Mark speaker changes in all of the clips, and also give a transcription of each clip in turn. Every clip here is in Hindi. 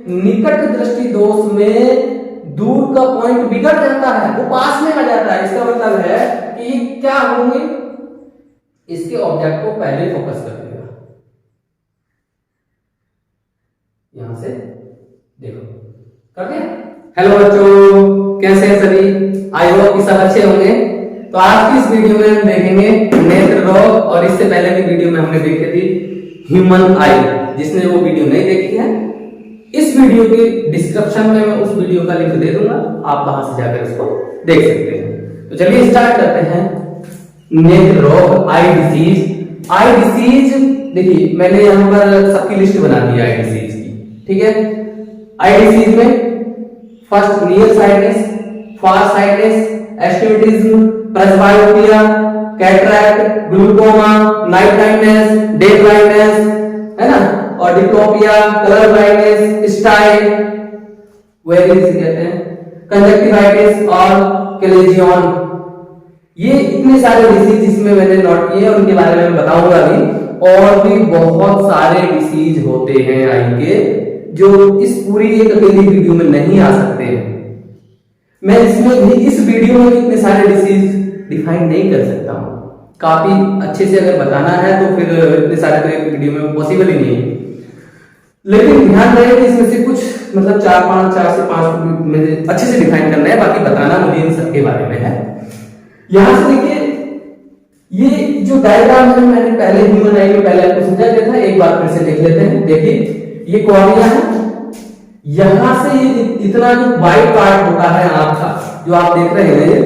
Speaker 1: निकट दृष्टि दोष में दूर का पॉइंट बिगड़ जाता है, वो पास में आ जाता है। इसका मतलब है कि क्या होंगे, इसके ऑब्जेक्ट को पहले फोकस कर देगा। यहां से देखो, कर दिया। हेलो बच्चों, कैसे हैं सभी? आई होप कि सब अच्छे होंगे। तो आज की इस वीडियो में हम देखेंगे नेत्र रोग, और इससे पहले की वीडियो में हमने देखी थी ह्यूमन आई। जिसने वो वीडियो नहीं देखी है, इस वीडियो के डिस्क्रिप्शन में मैं उस वीडियो का लिंक दे दूंगा, आप वहां से जाकर इसको देख सकते हैं। तो चलिए स्टार्ट करते हैं। नेत्र रोग, आई डिसीज। आई डिसीज देखिए, मैंने यहां पर सबकी लिस्ट बना दी आई डिसीज की, ठीक है। आई डिसीज में first near sightedness, far sightedness, astigmatism, presbyopia, cataract, glaucoma, night blindness, day blindness, है ना, और डिप्लोपिया, कलर ब्लाइंडनेस, स्टाई, वेरिस कहते हैं, कंजक्टिवाइटिस और क्लेजियन। ये इतने सारे डिसीज जिसमें मैंने नोट किए हैं, उनके बारे में मैं बताऊंगा अभी। और भी बहुत सारे डिसीज होते हैं आई के, जो इस पूरी एक अकेली वीडियो में नहीं आ सकते हैं। मैं इसमें भी इस वीडियो में इतने सारे डिसीज डिफाइन नहीं कर सकता हूं। काफी अच्छे से अगर बताना है तो फिर इतने सारे तो एक वीडियो में पॉसिबल ही नहीं है। लेकिन ध्यान रहे कि इसमें से कुछ मतलब 4 से 5 मुझे अच्छे से डिफाइन करना है, बाकी बताना मुझे इन सबके बारे में है। यहां से देखिए, ये जो डायग्राम है मैंने पहले ह्यूमन आई में पहले आपको समझा दिया था, एक बार फिर से देख लेते हैं। देखिए, ये कॉर्निया है, यहां से ये इतना जो वाइट पार्ट होता है आपका, जो आप देख रहे हैं,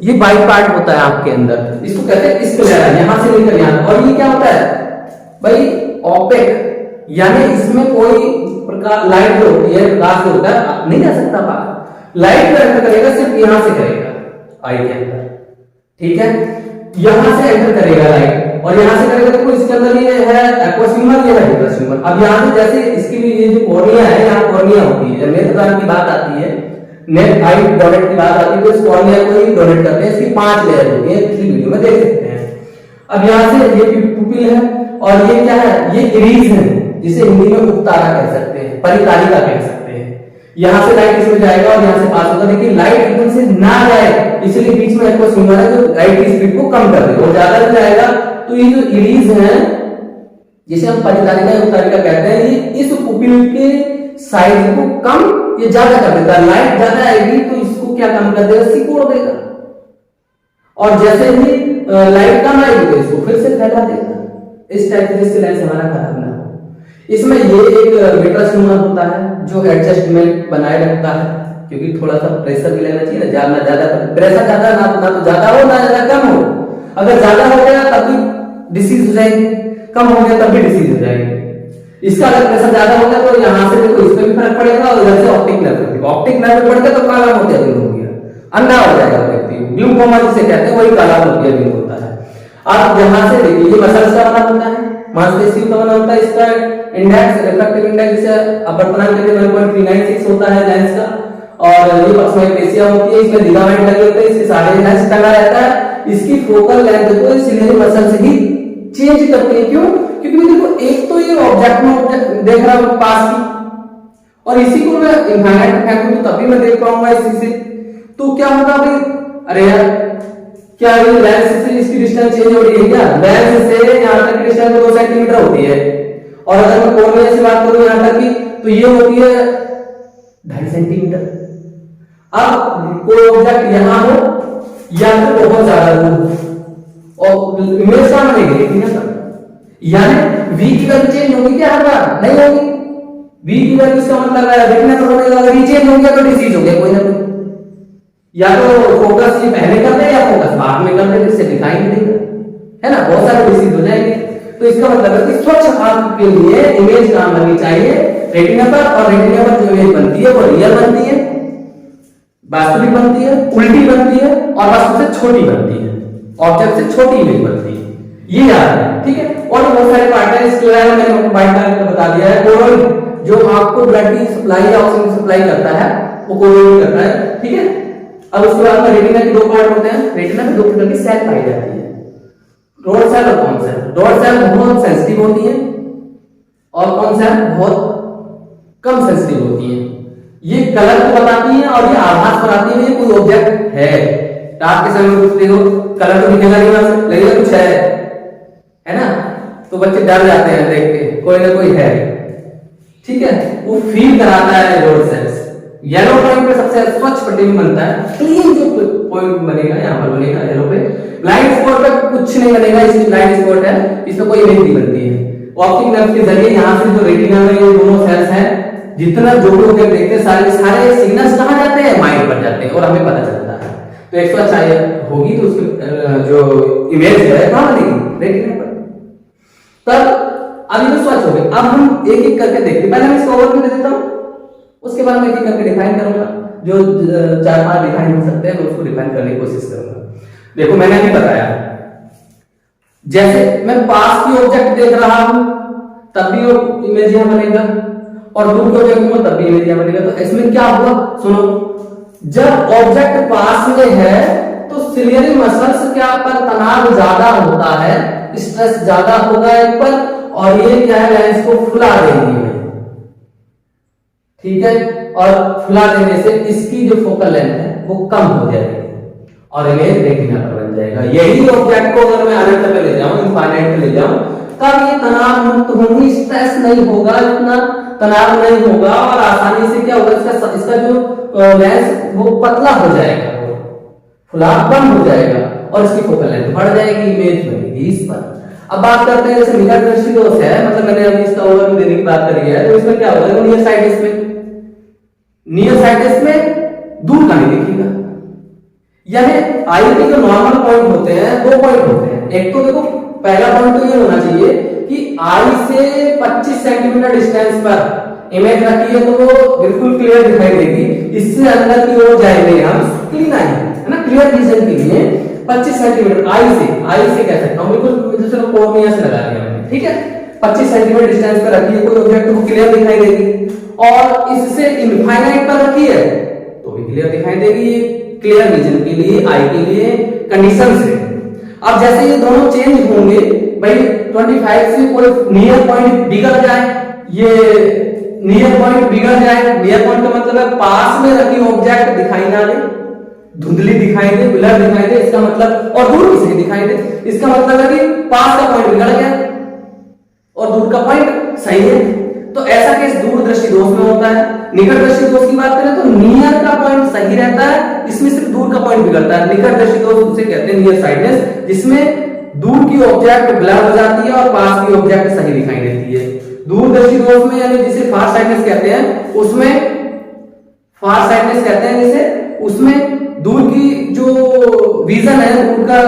Speaker 1: ये वाइट पार्ट होता है आपके अंदर, इसको कहते हैं स्क्लेरा। यहां से लेकर यहां, और ये क्या होता है भाई, ओपेक, यानी इसमें कोई प्रकार लाइट जो होती है, प्रकाश जो होता है नहीं जा सकता बाहर। लाइट का एंटर करेगा सिर्फ यहां से करेगा आई के अंदर, ठीक है। यहां से एंटर करेगा लाइट, और यहां से करेगा तो इसके अंदर ये है एक्वासिमर, ये है हिप्रोसिमर। अब यहां से जैसे इसकी भी ये जो कॉर्निया है, यहां कॉर्निया होती है। जब नेत्रदान की बात आती है, नेट आई डोनेट की बात आती है, तो इस कॉर्निया को ही डोनेट करते हैं। इसकी 5 लेयर होती है, पिछली वीडियो में देख सकते हैं। अब यहां से ये पुपिल है, और ये क्या है, ये इरीज है, जिसे हिंदी में उपतारा कह सकते हैं, परितारिका कह सकते हैं। यहां से लाइट इसमें जाएगा और यहां से पास होगा। देखिए, लाइट एकदम से ना जाए, इसलिए बीच में एक्वासिमर है जो लाइट की स्पीड को कम कर देगा, और ज्यादा जाएगा तो ये जो इरीज है, जिसे हम परितारिका या उपतारिका कहते हैं, ये इस पुपिल के साइज को कम या ज्यादा कर देता है। लाइट ज्यादा आएगी तो इसको क्या कम कर देगा, सिकोड़ देगा, और जैसे ही लाइट कम आएगी तो इसको फिर से फैला देगा। इस टाइप से लेंस हमारा खराब ना हो। इसमें ये एक विट्रसनुमा होता है जो एडजस्टमेंट बनाए रखता है, क्योंकि थोड़ा सा प्रेशर भी लेना चाहिए ना, ज्यादा प्रेशर ज्यादा ना तो ज्यादा हो ना ज्यादा कम हो। अगर ज्यादा हो गया तब भी डिसीज हो जाएगी, कम हो गया तब भी डिसीज हो जाएगी। इसका अगर प्रेशर ज्यादा हो गया तो यहाँ से देखो इस पे भी फर्क पड़ेगा, और इधर से ऑप्टिक नर्व बढ़ गया तो काला मोतिया बिंदु हो गया, अंधा हो जाएगा व्यक्ति। ग्लूकोमा जिसे कहते हैं वही काला मोतिया बिंदु होता है। अब यहां से देखिए, ये मसल्स का बना होता है, मांसपेशियों का बना होता है। इसका इंडेक्स, रिफ्रैक्टिव इंडेक्स जिसे अपवर्तनांक कहते हैं 1.396 होता है लेंस का, और ये पक्ष्मय पेशियां होती है, इसमें लिगामेंट लगे होते हैं, इसके सारे लेंस टंगा रहता है। इसकी फोकल लेंथ को सिलेरी मसल से ही चेंज करते हैं। क्यों? क्योंकि देखो, एक तो ये ऑब्जेक्ट में देख रहा हूं पास की, और इसी को मैं इनफाइनाइट फेंकूं तो तभी मैं देख पाऊंगा इसी से। तो क्या होगा भाई, अरे यार, क्या ये लेंस से इसकी डिस्टेंस चेंज हो रही है क्या? लेंस से यहां तक की डिस्टेंस 2 सेंटीमीटर होती है, और अगर मैं कॉर्निया से बात करूं यहां तक की, तो ये होती है 2.5 सेंटीमीटर। अब कोई ऑब्जेक्ट यहां हो या फिर बहुत ज्यादा दूर, और इमेज कहां बनेगी, ठीक है। यानी v की वैल्यू चेंज होगी क्या हर बार? नहीं होगी। v की वैल्यू इसका मतलब है देखने पर होगा, अगर ये चेंज हो गया तो डिसीज हो गया कोई ना कोई। या तो फोकस ये पहले कर दे या फोकस बाद में कर दे, इससे दिखाई नहीं देगा, है ना, बहुत सारे डिसीज हो जाएंगे। तो इसका मतलब है कि स्वच्छ आंख के लिए इमेज कहां बननी चाहिए, रेटिना पर। और रेटिना पर जो इमेज बनती है वो रियल बनती है, वास्तविक बनती है, उल्टी बनती है, और वास्तव से छोटी बनती है, ऑब्जेक्ट से छोटी इमेज बनती है। ये याद है, ठीक है। और बहुत सारे पार्ट है, इसके अलावा मैंने आपको वाइट कलर में बता दिया है। कोरोन जो आपको ब्लड की सप्लाई या ऑक्सीजन सप्लाई करता है, वो कोरोन करता है, ठीक है। अब उसके बाद में रेटिना के 2 पार्ट होते हैं। रेटिना में 2 प्रकार की सेल पाई जाती है, रोड सेल और कॉन सेल। रोड सेल बहुत सेंसिटिव होती है, और कौन सेल बहुत कम सेंसिटिव होती हैं। ये कलर को बताती हैं और ये आभास बनाती है ये कोई ऑब्जेक्ट है। रात के समय में कुछ देखो कलर तो दिखेगा नहीं, वहां से लगेगा कुछ है ना, तो बच्चे डर जाते हैं देख के, कोई ना कोई है, ठीक है। वो फील कराता है रोड सेंस। येलो पॉइंट पे सबसे स्वच्छ प्रतिबिंब बनता है, क्लीन जो पॉइंट बनेगा यहाँ पर बनेगा येलो पे। ब्लाइंड स्पॉट पे कुछ नहीं बनेगा, इसमें ब्लाइंड स्पॉट है, इसमें कोई इमेज नहीं बनती है। ऑप्टिक नर्व के जरिए यहाँ से जो रेटिना में ये दोनों सेल्स हैं, जितना जो भी ऑब्जेक्ट देखते हैं सारे सिग्नल्स कहाँ जाते हैं, माइंड पर जाते हैं और हमें पता चलता है। तो 180 होगी तो उसकी जो इमेज है कहाँ बनेगी, रेटिना पर। तब अभी तो स्वच्छ हो गए। अब हम एक एक करके देखते हैं। पहले मैं इसको ओवरव्यू दे देता हूं, उसके बाद मैं एक एक करके डिफाइन करूंगा। जो 4-5 डिफाइन हो सकते हैं मैं उसको डिफाइन करने की कोशिश करूंगा। देखो मैंने अभी बताया, जैसे मैं पास की ऑब्जेक्ट देख रहा हूं तब भी वो इमेज यहां बनेगा, और दूर के ऑब्जेक्ट में तब भी इमेज यहां बनेगा। तो इसमें क्या हुआ सुनो, जब ऑब्जेक्ट पास में है तो सिलियरी मसल्स क्या पर तनाव ज्यादा होता है, स्ट्रेस ज्यादा होगा एक पर, और ये क्या है लेंस को फुला देंगी, ठीक है। और फुला देने से इसकी जो फोकल लेंथ है वो कम हो जाएगी और इमेज रेटिना पर बन जाएगा। यही ऑब्जेक्ट को अगर मैं अनंत पे ले जाऊं, इनफाइनाइट पे ले जाऊं, तब ये तनाव मुक्त होंगी, स्ट्रेस नहीं होगा, इतना तनाव नहीं होगा और आसानी से क्या होगा, इसका जो लेंस वो पतला हो जाएगा, फुलाव कम हो जाएगा और इसकी फोकल लेंथ बढ़ जाएगी, इमेज बनेगी इस पर। अब बात करते हैं जैसे निकट दृष्टि दोष है, मतलब मैंने अभी इसका ओवरव्यू देने की बात करी है, तो इसमें क्या होगा, नियर साइटिस में दूर का नहीं दिखेगा। यानी आई के जो नॉर्मल पॉइंट होते हैं, 2 पॉइंट होते हैं। एक तो देखो पहला पॉइंट तो ये होना चाहिए कि आई से 25 सेंटीमीटर डिस्टेंस पर इमेज रखी है तो वो बिल्कुल क्लियर दिखाई देगी। इससे अंदर की ओर जाएंगे हम क्लीन आई है ना, क्लियर विजन के लिए 25 सेंटीमीटर आई से कह सकता हूं, बिल्कुल जैसे कोर्निया से लगा दिया मैंने, ठीक है। 25 सेंटीमीटर डिस्टेंस पर रखी है कोई ऑब्जेक्ट तो क्लियर दिखाई देगी, और इससे इनफाइनाइट पर रखी है तो भी क्लियर दिखाई देगी, क्लियर विजन के लिए, आई के लिए कंडीशन से। अब जैसे ये दोनों चेंज होंगे भाई, 25 से कोई नियर पॉइंट बिगड़ जाए, ये नियर पॉइंट बिगड़ जाए, नियर पॉइंट का मतलब है पास में रखी ऑब्जेक्ट दिखाई ना दे, धुंधली दिखाई दे, ब्लर दिखाई दे, इसका मतलब, और दूर किसी दिखाई दे, इसका मतलब है कि पास का पॉइंट बिगड़ गया और दूर का पॉइंट सही है। तो ऐसा केस दूर दृष्टि दोष में होता है। निकट दृष्टि दोष की बात करें तो नियर का पॉइंट सही रहता है, इसमें सिर्फ दूर का पॉइंट बिगड़ता है। निकट दृष्टि दोष उसे कहते हैं नियर साइडनेस, जिसमें दूर की ऑब्जेक्ट ब्लर हो जाती है और पास की ऑब्जेक्ट सही दिखाई देती है। दूर दृष्टि दोष में यानी जिसे फार साइडनेस कहते हैं, उसमें फार साइडनेस कहते हैं जिसे, उसमें दूर की जो विजन है, दूर का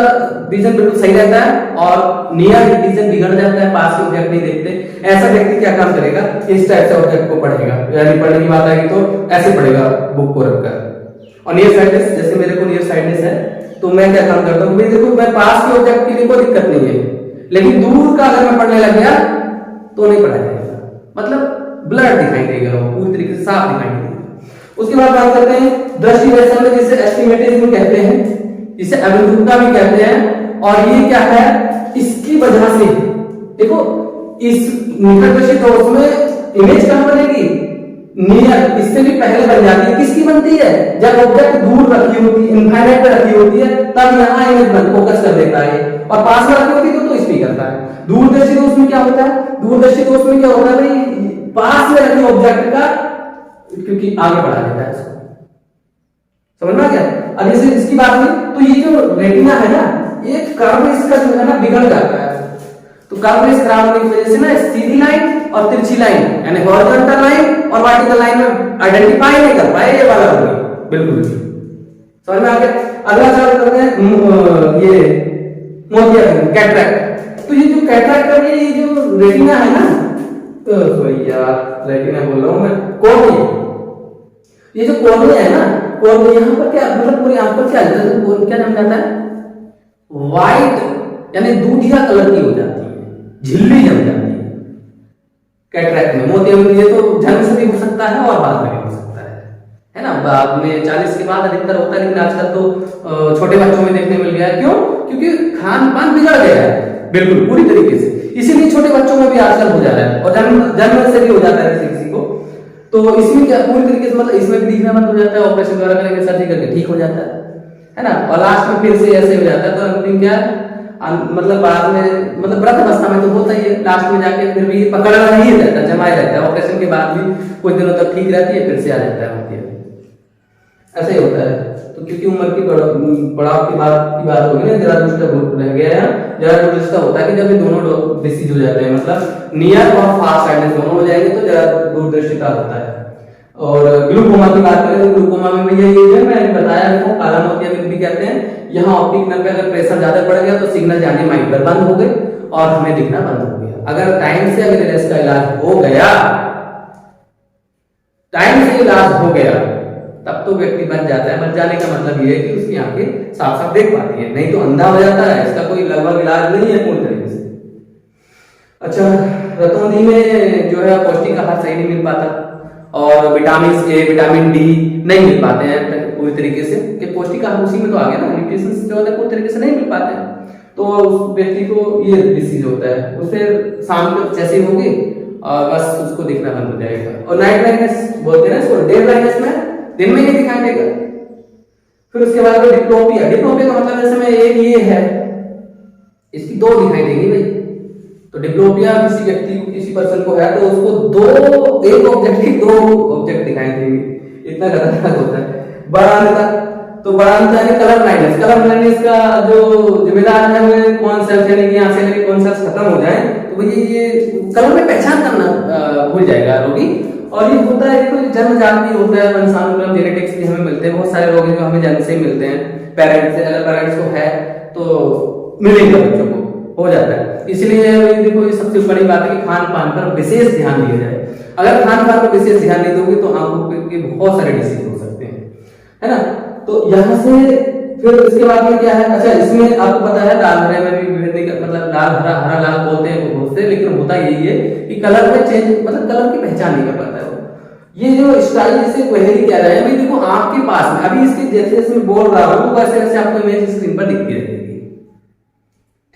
Speaker 1: विजन बिल्कुल सही रहता है और नियर विजन बिगड़ जाता है, पास के ऑब्जेक्ट नहीं देखते। ऐसा व्यक्ति क्या काम करेगा, इस टाइप से ऑब्जेक्ट को पढ़ेगा, यानी पढ़ने की बात आएगी तो ऐसे पढ़ेगा बुक को रखकर। और नियर साइडनेस, जैसे मेरे को नियर साइडनेस है तो मैं क्या काम करता हूँ, देखो मैं पास के ऑब्जेक्ट के लिए कोई दिक्कत नहीं है, लेकिन दूर का अगर मैं पढ़ने लग गया तो नहीं पढ़ा जाएगा, मतलब ब्लर दिखाई देगा, वो पूरी तरीके से साफ दिखाई देगा। उसके बाद बात करते हैं दृष्टि व्यसन में, जिसे एस्टिमेटिज्म कहते हैं, जिसे अभिमुखता भी कहते हैं। और ये क्या है, इसकी वजह से देखो इस निकट दृष्टि दोष में इमेज कहां बनेगी, नियर, इससे भी पहले बन जाती है। किसकी बनती है, जब ऑब्जेक्ट दूर रखी होती है, इनफाइनाइट पे रखी होती है, तब यहां इमेज बन फोकस कर देता है, और पास में रखी होती है तो स्पीक करता है। दूरदर्शी दोष में क्या होता है, दूरदर्शी दोष में क्या होता है भाई, पास में रखी ऑब्जेक्ट का क्योंकि आगे बढ़ा देता है इसको, समझ में आ गया। अब जैसे इसकी बात हुई तो ये जो रेटिना है ना, ये कर्व इसका जो है ना बिगड़ जाता है। तो कर्व इस खराब होने की वजह से ना सीधी लाइन और तिरछी लाइन यानी हॉरिजॉन्टल लाइन और वर्टिकल लाइन में आइडेंटिफाई नहीं कर पाए, ये वाला होगा बिल्कुल समझ में आ गया। अगला चालू करते हैं ये मोतिया कैटरैक्ट। तो ये जो कैटरैक्ट का ये जो रेटिना है ना, तो सॉरी यार रेटिना बोल रहा हूं मैं, कॉर्निया, ये जो कॉर्निया है ना, कॉर्निया यहाँ पर क्या मतलब पूरी आंख पर क्या क्या जम जाता है, व्हाइट यानी दूधिया कलर की हो जाती है, झिल्ली जम जाती है कैटरैक्ट में। मोतिया में ये तो जन्म से भी हो सकता है और बाद में भी हो सकता है ना, बाद में 40 के बाद अधिकतर होता है, लेकिन आजकल तो छोटे बच्चों में देखने मिल गया है। क्यों, क्योंकि खान पान बिगड़ गया है बिल्कुल पूरी तरीके से, इसीलिए छोटे बच्चों में भी आजकल हो जा रहा है और जन्म से भी हो जाता है किसी किसी को। तो इसमें क्या पूरी तरीके से मतलब इसमें भी दिखना बंद हो जाता है, ऑपरेशन द्वारा करेंगे सर्जरी करके ठीक हो जाता है ना। और लास्ट में फिर से ऐसे हो जाता है। तो अंतिम क्या मतलब बाद में मतलब व्रत अवस्था में तो होता ही है, लास्ट में जाके फिर भी पकड़ा ही रहता है, जमाए रहता है। ऑपरेशन के बाद भी कुछ दिनों तक ठीक रहती है, फिर से आ जाता है होती है, ऐसा ही होता है। तो क्योंकि उम्र की बढ़ाव की बात होगी ना, जरा दुष्ट रह गया है। जरा दुष्ट होता है कि जब ये दोनों डिसीज हो जाते हैं, मतलब नियर और फास्ट साइडनेस दोनों हो जाएंगे, तो जरा दूरदर्शिता होता है। और ग्लूकोमा की बात करें तो ग्लूकोमा में भी यही है, मैंने बताया आपको, काला मोतिया भी कहते हैं। यहाँ ऑप्टिक नर्व पे अगर प्रेशर ज्यादा बढ़ गया तो सिग्नल जाने माइंड पर बंद हो गए और हमें दिखना बंद हो गया। अगर टाइम से अगर इसका इलाज हो गया, टाइम से इलाज हो गया, तब तो व्यक्ति बच जाता है। बच जाने का मतलब ये है कि उसकी आंखें साफ साफ देख पाती है, नहीं तो अंधा हो जाता है। इसका कोई लगभग इलाज नहीं है पूरी तरीके से। अच्छा, रतौंधी में जो है पौष्टिक आहार सही नहीं मिल पाता, और विटामिन ए विटामिन डी नहीं मिल पाते हैं पूरी तरीके से, कि पौष्टिक आहार उसी में तो आ गया ना, न्यूट्रिशन जो है पूरी तरीके से नहीं मिल पाते हैं। तो उस व्यक्ति को ये डिसीज होता है। उसे शाम को जैसे होगी और बस उसको दिखना बंद हो जाएगा। और नाइट ब्लाइंडनेस बोलते हैं इसको, डे ब्लाइंडनेस में दिन में नहीं दिखाई देगा। फिर उसके बाद डिप्लोपिया, डिप्लोपिया का मतलब जैसे में एक ये है, इसकी दो दिखाई देगी भाई। तो डिप्लोपिया किसी व्यक्ति को, किसी पर्सन को है तो उसको दो, एक ऑब्जेक्ट की दो ऑब्जेक्ट दिखाई देंगे, इतना खतरनाक होता है। बड़ा अंतर, तो बड़ा अंतर है कलर ब्लाइंडनेस। कलर ब्लाइंडनेस का जो जिम्मेदार है वो कौन सेल्स, यानी कि आंखें लगे कौन सेल्स खत्म हो जाए तो भाई ये कलर में पहचान करना भूल जाएगा रोगी। और ये होता है, कोई जन्मजात भी होता है, वंशानुक्रम जेनेटिक्स भी हमें मिलते हैं। बहुत सारे रोग जो हमें जन्म से ही मिलते हैं, पेरेंट्स से, अगर पेरेंट्स को है तो मिलेगा बच्चों को, हो जाता है। इसलिए देखो ये सबसे बड़ी बात है कि खान पान पर विशेष ध्यान दिया जाए। अगर खान पान पर विशेष ध्यान नहीं दोगे तो आंखों के बहुत सारे डिसीज हो सकते हैं, है ना। तो यहाँ से फिर इसके बाद में क्या है, अच्छा इसमें आपको पता है लाल हरे में भी विभिन्न, मतलब लाल हरा, हरा लाल बोलते हैं वो बहुत से, लेकिन होता यही है कि कलर में चेंज, मतलब कलर की पहचान नहीं कर पाता है वो। ये जो स्टाइल जिसे क्वेरी कह रहे हैं भाई, देखो आंख के पास में, अभी इसके जैसे जैसे मैं बोल रहा हूँ वैसे वैसे आपको इमेज स्क्रीन पर दिखती रहेगी,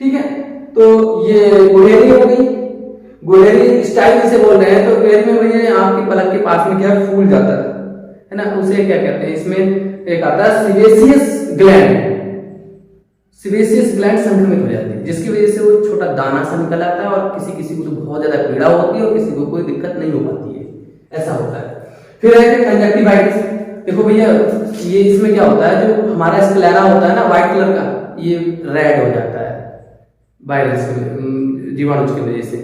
Speaker 1: ठीक है। तो ये गुलेरी हो गई, गुलेरी स्टाइल जिसे बोल रहे हैं। तो गुलेरी में भैया आपकी पलक के पास में क्या फूल जाता है ना, उसे क्या कहते हैं, इसमें एक आता है सिवेसियस ग्लैंड। सिवेसियस ग्लैंड संक्रमित हो जाती है, जिसकी वजह से वो छोटा दाना सा निकल आता है, और किसी किसी को तो बहुत ज्यादा पीड़ा होती है और किसी को कोई दिक्कत नहीं हो पाती है, ऐसा होता है। फिर है कंजक्टिवाइटिस। देखो भैया ये इसमें क्या होता है, जो हमारा स्क्लेरा होता है ना व्हाइट कलर का, ये रेड हो जाता है वायरस जीवाणु की वजह से।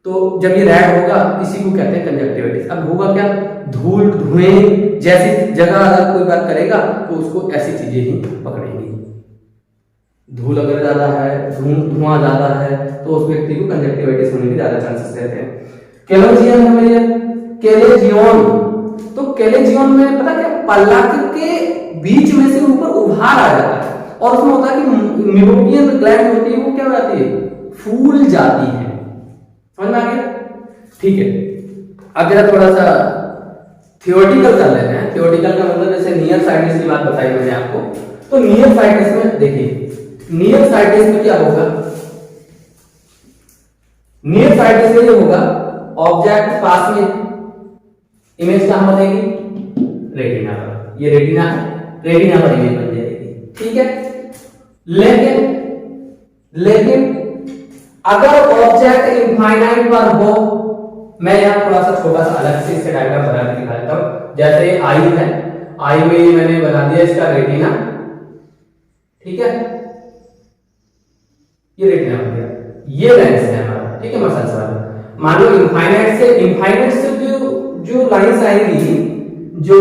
Speaker 1: तो जब ये रेड होगा इसी को कहते हैं कंजक्टिवाइटिस। अब होगा क्या, धूल धुएं जैसी जगह अगर कोई बात करेगा तो उसको ऐसी चीजें ही पकड़ेंगी। धूल अगर ज्यादा है, धुआं ज्यादा है, तो उस व्यक्ति को कंजक्टिवाइटिस होने के ज्यादा चांसेस रहते हैं। कैलोजियन है भैया, कैलेजियन। तो कैलेजियन में पता क्या, पलक के बीच में से ऊपर उभार आ जाता है, और उसमें होता है कि मीरोपियन ग्लैंड होती है वो क्या हो जाती है, फूल जाती है। समझ में आ गया, ठीक है। अब जरा थोड़ा सा थियोरेटिकल कर लेते हैं। थियोरेटिकल का मतलब जैसे नियर साइटिस की बात बताई मैंने आपको, तो नियर साइटिस में देखिए, नियर साइटिस में क्या होगा, नियर साइटिस में ये होगा ऑब्जेक्ट पास में, इमेज कहां बनेगी, रेटिना पर। ये रेटिना है, रेटिना पर इमेज बन जाएगी, ठीक है। लेकिन अगर ऑब्जेक्ट इनफाइनाइट पर हो, मैं यहां थोड़ा सा छोटा सा अलग से इसका डायग्राम बना के दिखा देता हूं। जैसे आई है, आई में मैंने बना दिया इसका रेटिना, ठीक है, ये रेटिना बन गया, ये लेंस है हमारा, ठीक है, मसल्स वाला। मान लो इनफाइनाइट से जो लाइंस आएंगी, जो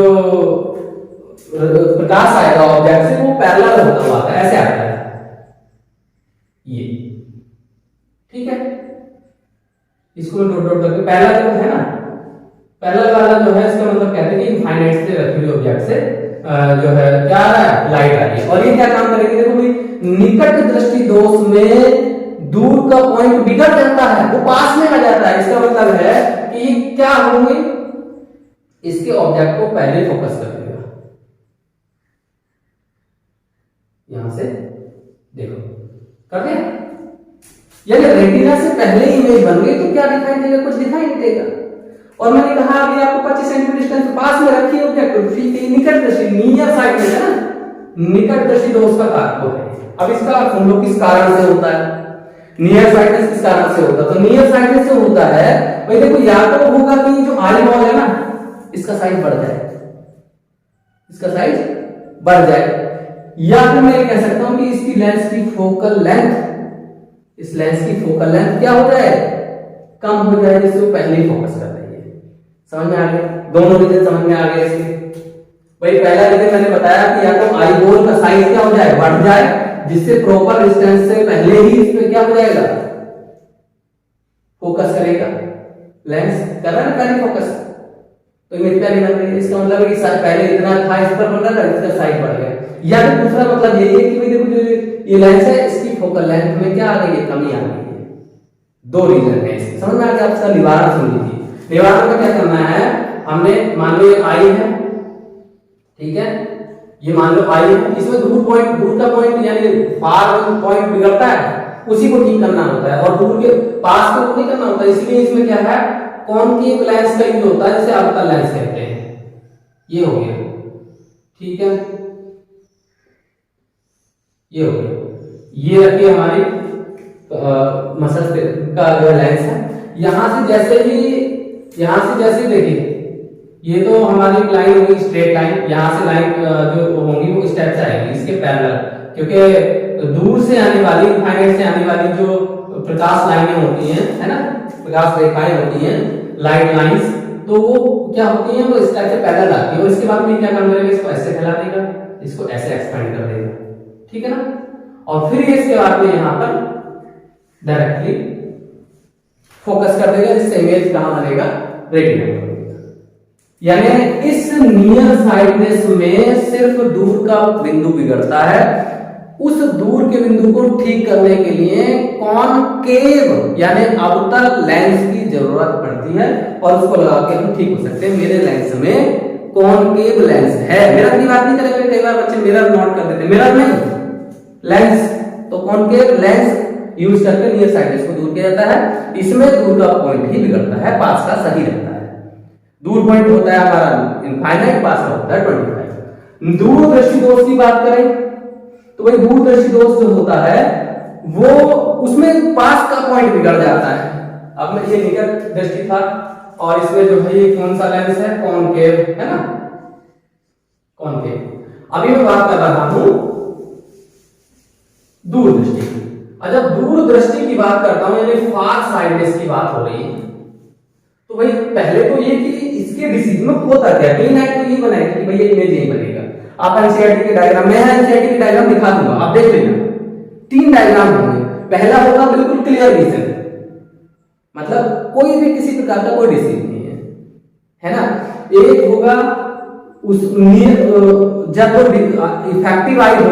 Speaker 1: प्रकाश आएगा ऑब्जेक्ट से, वो पैरेलल होता हुआ आता है, ऐसे आता है ये, ठीक है। इसको डॉट डॉट करके पैरेलल है ना, पैरेलल वाला जो है इसका मतलब कहते हैं कि इनफाइनाइट से रखी हुई ऑब्जेक्ट से जो है क्या आ रहा है, लाइट आ रही है। और ये क्या काम करेगी, देखो भाई, निकट दृष्टि दोष में दूर का पॉइंट बिगड़ जाता है, वो पास में आ जाता है। इसका मतलब है कि ये क्या होंगे, इसके ऑब्जेक्ट को पहले फोकस कर देगा। यहां से देखो कर दिया, यानी रेटिना से पहले इमेज बन गई तो क्या दिखाई देगा, कुछ दिखाई नहीं देगा। और मैंने कहा अभी आपको 25 सेंटीमीटर डिस्टेंस पास में रखी ऑब्जेक्ट, ठीक है, निकट दृष्टि नियर साइडनेस है ना, निकट दृष्टि दोष का कारक है। अब इसका हम लोग किस कारण से होता है, नियर साइडनेस किस कारण से होता है, तो नियर साइडनेस से होता है भाई देखो, या तो होगा कि जो आई बॉल है ना इसका साइज बढ़ जाए, इसका साइज बढ़ जाए, या फिर मैं ये कह सकता हूं कि इसकी लेंस की फोकल लेंथ, इस लेंस की फोकल लेंथ क्या हो जाए, कम हो जाए, जिससे पहले ही फोकस कर रही है। समझ में आ गया, दोनों रीजन समझ में आ गए इसके। भाई पहला रीजन मैंने बताया कि या तो आई बॉल का साइज क्या हो जाए, बढ़ जाए, जिससे प्रॉपर डिस्टेंस से पहले ही इस पे क्या हो जाएगा, फोकस करेगा, लेंस कर रहा है ना पहले फोकस, तो इमेज पहले बन रही है, इसका मतलब है कि पहले इतना था इस पर बन रहा था, इसका साइज बढ़ गया। या फिर दूसरा मतलब यही है कि भाई देखो जो ये लेंस है इसकी फोकल लेंथ में क्या आ गई है, कमी आ गई है। दो रीजन है इसके, समझ में आ गया। आपका निवारण सुन लीजिए, निवारण का क्या करना है, हमने मान लो ये आई है, ठीक है, ये मान लो आई है, इसमें दूर का पॉइंट यानी फार पॉइंट बिगड़ता है, उसी को ठीक करना होता है, और दूर के पास को नहीं करना होता, इसलिए इसमें क्या है, कॉनकेव लेंस का यूज होता है, जिसे अवतल लेंस कहते हैं। ये हो गया, ठीक है, ये हो गया, ये रखिए हमारी मसल का जो लेंस है। यहां से जैसे देखिए, ये तो हमारी लाइन होगी स्ट्रेट लाइन, यहां से लाइन जो होंगी वो स्टेप से आएगी इसके पैरेलल, क्योंकि दूर से आने वाली, इनफाइनाइट से आने वाली जो प्रकाश लाइनें होती हैं, है ना, प्रकाश रेखाएं होती हैं, लाइट लाइंस, तो वो क्या होती हैं, वो इस टाइप से पैरेलल आती है, और इसके बाद में क्या काम करेगा, इसको ऐसे फैला देगा, इसको ऐसे एक्सपेंड कर देगा, ठीक है ना, और फिर इसके बाद में यहां पर डायरेक्टली फोकस कर देगा, जिससे इमेज कहां बनेगा, रेटिना में। यानी इस नियर साइडनेस में सिर्फ दूर का बिंदु बिगड़ता है, उस दूर के बिंदु को ठीक करने के लिए कॉनकेव यानी अवतल लेंस की जरूरत पड़ती है, और उसको लगा के हम ठीक हो सकते हैं। मेरे लेंस में कॉनकेव लेंस है, मिरर की बात नहीं करेंगे, कई बार बच्चे मिरर नोट कर देते, मिरर नहीं लेंस, तो कॉनकेव लेंस यूज करके नियर साइडनेस को दूर किया जाता है। इसमें दूर का पॉइंट ही बिगड़ता है, पास का सही रहता है। दूर पॉइंट होता है हमारा इनफाइनाइट, पास का होता है 25। दूर दृष्टि दोष की बात करें तो भाई दूर दृष्टि दोष जो होता है वो उसमें पास का पॉइंट बिगड़ जाता है। अब मैं ये निकट दृष्टि था, और इसमें जो है ये कौन सा लेंस है, कॉनकेव है ना, कॉनकेव। अभी मैं बात कर रहा हूं दूर दृष्टि की। जब दूर दृष्टि की बात करता हूं यानी फार साइडनेस की बात हो रही है, तो भाई पहले तो ये कि इसके डिसीजन में होता क्या, कहीं ना कहीं ये बनाएगा कि भाई ये इमेज यही बनेगा। आप एनसीईआरटी के डायग्राम, मैं एनसीईआरटी के डायग्राम दिखा दूंगा, आप देख लेना, 3 डायग्राम होंगे। पहला होगा बिल्कुल क्लियर विजन, मतलब कोई भी किसी प्रकार का कोई डिसीज नहीं है ना। एक होगा उस जब इफेक्टिव आई हो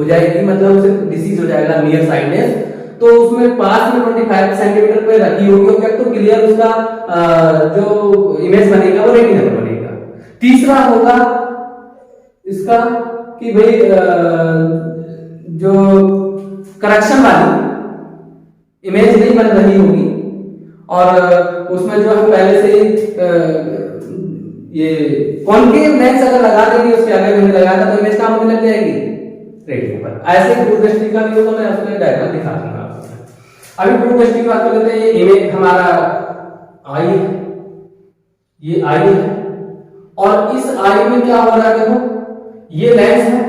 Speaker 1: जाएगी मतलब उसे डिसीज हो जाएगा नियर साइडनेस, तो उसमें पास में 25 सेंटीमीटर पे रखी होगी ऑब्जेक्ट, तो क्लियर उसका जो इमेज बनेगा वो रेटिना पर बनेगा। तीसरा होगा इसका कि भाई जो करेक्शन वाली इमेज नहीं बन रही होगी, और उसमें जो हम पहले से ये कॉनकेव लेंस अगर लगा देंगे, उसके आगे मैंने लगाया था, तो इमेज कहां होने लग जाएगी, रेटिना पर। ऐसे दूरदृष्टि का भी होगा, मैं आपको डायग्राम दिखा दूंगा। अभी दूरदृष्टि की बात कर लेते हैं। ये इमेज हमारा आई है, ये आई है, और इस आई में क्या हो रहा है, देखो ये लेंस है।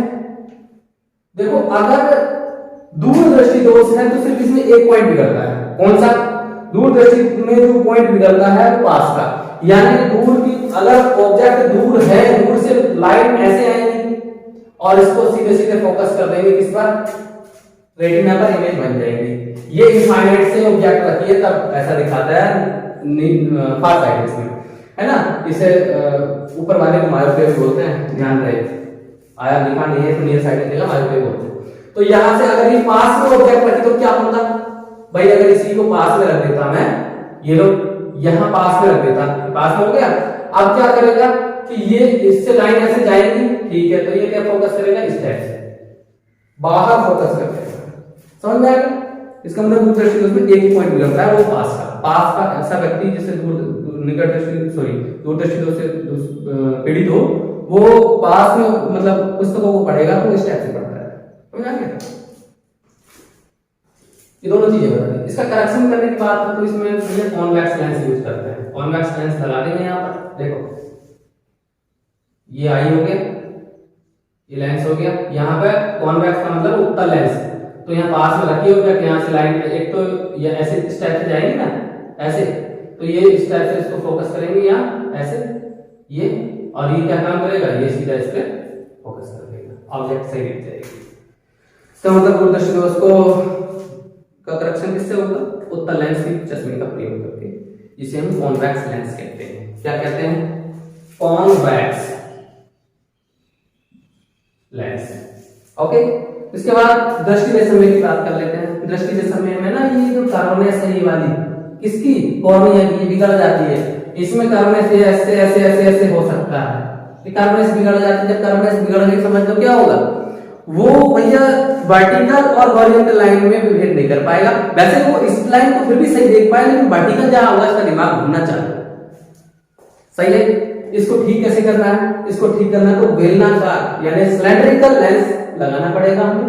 Speaker 1: देखो अगर दूरदृष्टि दोष है तो सिर्फ इसमें एक पॉइंट बिगड़ता है, कौन सा, दूरदृष्टि में जो पॉइंट बिगड़ता है वो पास का, यानी दूर की अगर ऑब्जेक्ट दूर है, दूर से लाइट ऐसे आएगी और इसको सीधे सीधे फोकस कर देंगे किस पर, रेटिना पर, इमेज बन जाएगी। ये इनफाइनाइट से ऑब्जेक्ट रखिए तब ऐसा दिखाता है फार साइडनेस में, है ना। इसे ऊपर वाले को मायोपिया बोलते हैं, ध्यान रहे, आया लिखा नहीं है तो नियर साइडनेस देगा, मायोपिया बोलते हैं। तो यहां से अगर ये पास में ऑब्जेक्ट रखी तो क्या होता भाई, अगर इसी को पास में रख देता मैं, ये लोग यहां पास में रख देता, पास में हो गया। अब क्या करेगा कि ये इससे लाइन ऐसे जाएगी, ठीक है, तो ये क्या फोकस करेगा, इस टाइप से बाहर फोकस करेगा, समझ में आएगा। इसका मतलब दूरदृष्टि दोष में एक ही पॉइंट बिगड़ता है, वो पास का ऐसा व्यक्ति जिससे दूर निकट दृष्टि सॉरी दूरदृष्टि दोष से पीड़ित हो, वो पास में मतलब पुस्तकों को पढ़ेगा तो इस टाइप से पढ़ता है। समझ आ गया? ये दोनों चीजें बता दी। इसका करेक्शन करने की बात है तो इसमें भैया कॉन्वेक्स लेंस यूज करते हैं। कॉन्वेक्स लेंस लगा देंगे यहाँ पर, देखो ये आई हो गया, ये लेंस हो गया। यहाँ पे कॉन्वेक्स का मतलब उत्तल लेंस, तो यहाँ पास में रखी हो गया कि यहाँ से लाइन एक तो ये ऐसे इस टाइप से जाएगी ना, ऐसे, तो ये इस टाइप से इसको फोकस करेंगे यहाँ ऐसे ये, और ये क्या काम करेगा, ये सीधा इस पे फोकस कर देगा, ऑब्जेक्ट सही दिख जाएगी। इसका मतलब दूरदर्शी दोष को का करेक्शन किससे होगा, उत्तल लेंस की चश्मे का प्रयोग करके, जिसे हम कॉन्वेक्स लेंस कहते हैं। क्या कहते हैं? Convex lens. ओके, इसके बाद दृष्टि वैषम्य की बात कर लेते हैं। दृष्टि वैषम्य में ना ये जो कार्बोनेस है ये वाली, किसकी, कॉर्निया की, बिगड़ जाती है। इसमें कार्बोनेस ऐसे ऐसे ऐसे ऐसे हो सकता है, ये कार्बोनेस बिगड़ जाती है। जब कार्बोनेस बिगड़ गई समझ लो क्या होगा, वो भैया वर्टिकल और हॉरिजॉन्टल लाइन में भेद नहीं कर पाएगा। वैसे वो इस लाइन को फिर भी सही देख पाएगा, लेकिन वर्टिकल जहां होगा इसका दिमाग घूमना चाहिए। सही है? इसको ठीक कैसे करना है? इसको ठीक करना है तो बेलनाकार यानी सिलेंड्रिकल लेंस लगाना पड़ेगा हमें।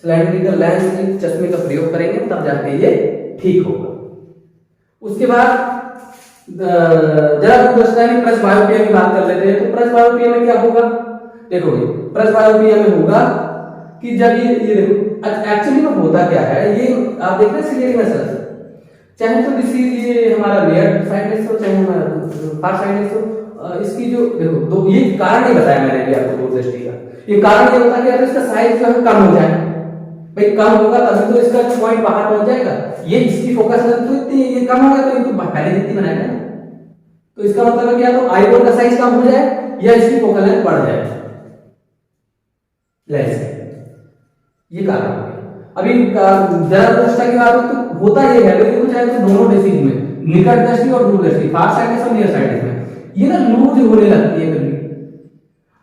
Speaker 1: सिलेंड्रिकल लेंस की चश्मे का प्रयोग करेंगे तब जाके ये ठीक होगा। उसके बाद जरा दूरदर्शिता में प्रेस बायोपिया की बात कर लेते हैं। तो प्रेस बायोपिया में क्या होगा, देखो प्रेस बायोपिया में होगा कि जब ये देखो एक्चुअली में होता क्या है, ये आप देख रहे हैं सिलेरी मसल, चाहे तो डिसीज ये हमारा लेयर साइनस हो चाहे हमारा फार साइनस हो, इसकी जो देखो दो ये कारण ही बताया मैंने अभी आपको दूरदृष्टि का। ये कारण ये होता है कि इसका साइज जो है कम हो जाए, भाई कम होगा तभी तो इसका पॉइंट बाहर पहुंच जाएगा। ये इसकी फोकस लेंथ तो इतनी ये कम होगा तो ये तो पहले जितनी बनाएगा ना, तो इसका मतलब है क्या, तो आईबॉल का साइज कम हो जाए या इसकी फोकल लेंथ बढ़ जाए लेंस, ये कारण है। अभी जरा दृष्टि की बात तो होता ये है, लेकिन चाहे तो दोनों डिसीज में निकट दृष्टि और दूर दृष्टि, फार साइड और नियर साइड में ये ना लूज होने लगती है कभी।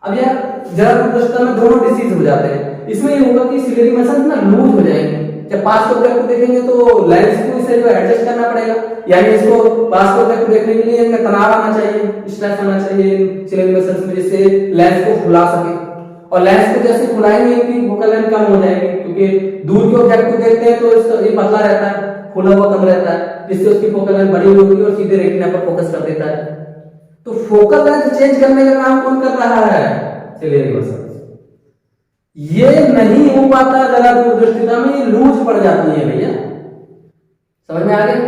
Speaker 1: अब यार जरा दृष्टि में दोनों डिसीज हो जाते हैं। इसमें ये होगा कि सिलेरी मसल्स ना लूज हो जाएंगे। जब पास ऑब्जेक्ट को देखेंगे तो लेंस को इसे जो एडजस्ट करना पड़ेगा, यानी इसको पास ऑब्जेक्ट को देखने के लिए इनका तनाव आना चाहिए, स्ट्रेस आना चाहिए सिलेरी मसल्स में, जिससे लेंस को फुला सके। और लेंस को जैसे फुलाएंगे इनकी फोकल लेंथ कम हो जाएगी, क्योंकि दूर के ऑब्जेक्ट को देखते हैं तो इसका ये पतला रहता है, फुला हुआ कम रहता है, जिससे उसकी फोकल लेंथ बड़ी होगी और सीधे रेटिना पर फोकस कर देता है। तो फोकल लेंथ चेंज करने का काम कौन कर रहा है, सिलेरी मसल्स। ये नहीं हो पाता जरा दूरदृष्टिता में, ये लूज पड़ जाती है भैया, समझ में आ गया।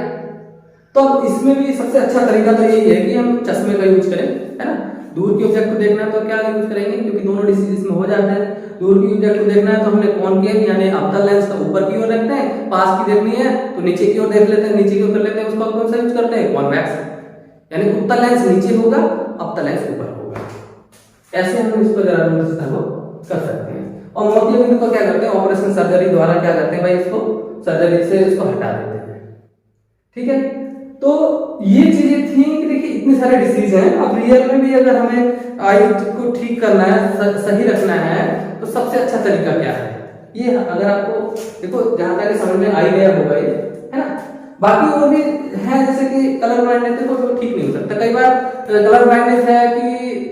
Speaker 1: तो इसमें भी सबसे अच्छा तरीका तो यही है कि हम चश्मे का यूज करें, है ना। दूर के ऑब्जेक्ट को देखना है तो क्या यूज करेंगे, क्योंकि दोनों डिसीज इसमें हो जाते हैं। दूर की ऑब्जेक्ट को देखना है तो हमने कॉनकेव यानी अवतल लेंस का ऊपर की ओर रखते हैं, पास की देखनी है तो नीचे की ओर देख लेते हैं, नीचे की ओर कर लेते हैं, उसको कौन सा यूज करते हैं, कॉन्वेक्स, यानी उत्तल लेंस नीचे होगा अवतल लेंस ऊपर होगा। ऐसे हम इसको जरा दूरदर्शिता को कर सकते हैं। और मोतियाबिंद को क्या करते हैं, ऑपरेशन सर्जरी द्वारा क्या करते हैं भाई, इसको सर्जरी से इसको हटा देते हैं। ठीक है, तो ये चीजें थी कि देखिए इतने सारे डिसीज हैं। अब रियल में भी अगर हमें आई को ठीक करना है, सही रखना है, तो सबसे अच्छा तरीका क्या है, ये अगर आपको देखो जहां तक समझ में आई गया होगा ये, है ना। बाकी और भी है, जैसे कि कलर ब्लाइंडनेस है तो ठीक नहीं हो सकता। कई बार कलर ब्लाइंडनेस है कि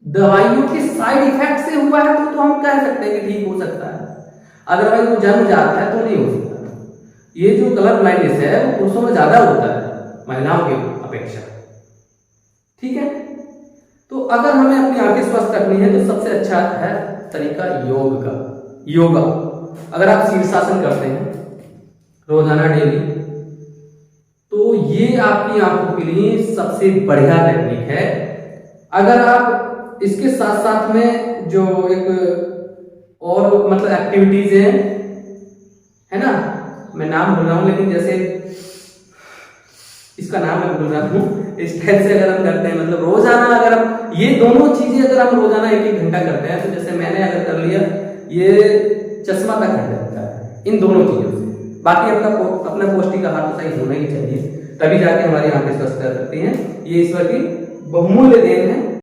Speaker 1: दवाइयों के साइड इफेक्ट से हुआ है तो हम कह सकते हैं कि ठीक हो सकता है, अदरवाइज वो जन्म जाता है तो नहीं हो सकता। ये जो कलर ब्लाइंडनेस है वो पुरुषों में ज्यादा होता है महिलाओं की अपेक्षा। ठीक है, तो अगर हमें अपनी आंखें स्वस्थ रखनी है तो सबसे अच्छा है तरीका योग का। योगा, अगर आप शीर्षासन करते हैं रोजाना डेली, तो ये आपकी आंखों के लिए सबसे बढ़िया टेक्निक है। अगर आप इसके साथ साथ में जो एक और मतलब एक्टिविटीज है ना, मैं नाम भूल रहा हूं लेकिन जैसे इसका नाम मैं भूल रहा हूं, इस टाइप से अगर हम करते हैं, मतलब रोजाना अगर हम ये दोनों चीजें अगर हम रोजाना 1-1 घंटा करते हैं, तो जैसे मैंने अगर कर लिया, ये चश्मा तक हट जाता है इन दोनों चीजों से। बाकी अपना पौष्टिक आहार तो सही होना ही चाहिए, तभी जाके हमारी आंखें स्वस्थ रह सकती हैं। ये ईश्वर की बहुमूल्य देन है।